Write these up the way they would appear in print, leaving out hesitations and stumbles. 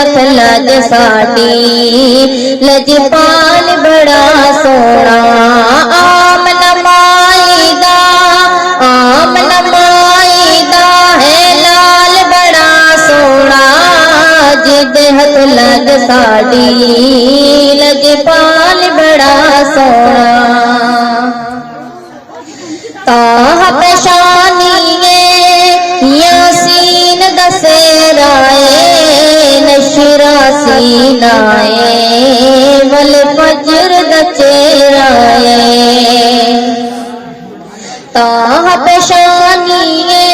हथ लज साडी लजपाल बड़ा सोना। आमना माई दा है लाल बड़ा सोना, जिदे हथ लज साडी लजपाल बड़ा सोना। ताह पेशानिए यासीन दसेराए नशरा सीनाए वल फजर दचेराए। ताह पेशानिए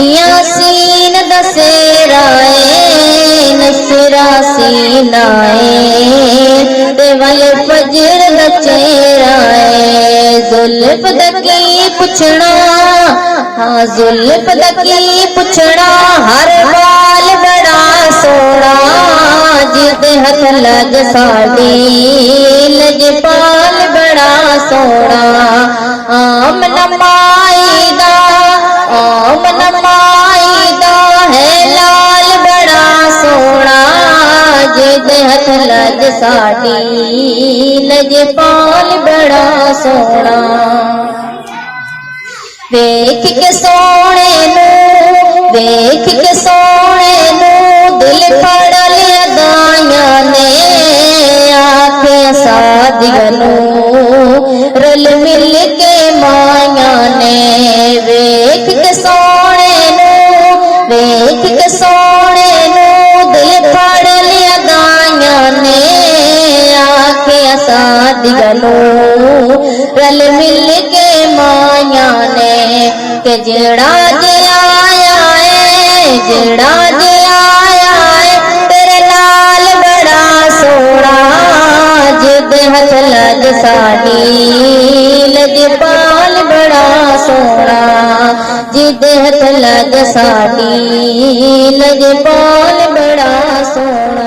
यासीन दसेराए नशरा सीनाए वल फजर दचेराए। जुल्फ दकी पुछना, हाँ जुल्फ दकी पुछना हर बाल बड़ा सोना, जिदे हथ लज साडी लजपाल बड़ा सोना। आमना माई दा है लाल बड़ा सोना, जिदे हथ लज साडी लजपाल बड़ा सोना। वेख के सोने नू दिल फड़ लिया दाया ने, आखे सादिया नू रल मिल के माया ने। वेख के सोने नू दिल फड़ लिया दाया ने, आखे सादिया नू रल मिल के माया ने। के जेड़ा जे आया है तेरे लाल बड़ा सोना, जिदे हथ लज साडी लजपाल बड़ा सोना, जिदे हथ लज साडी लजपाल बड़ा सोना।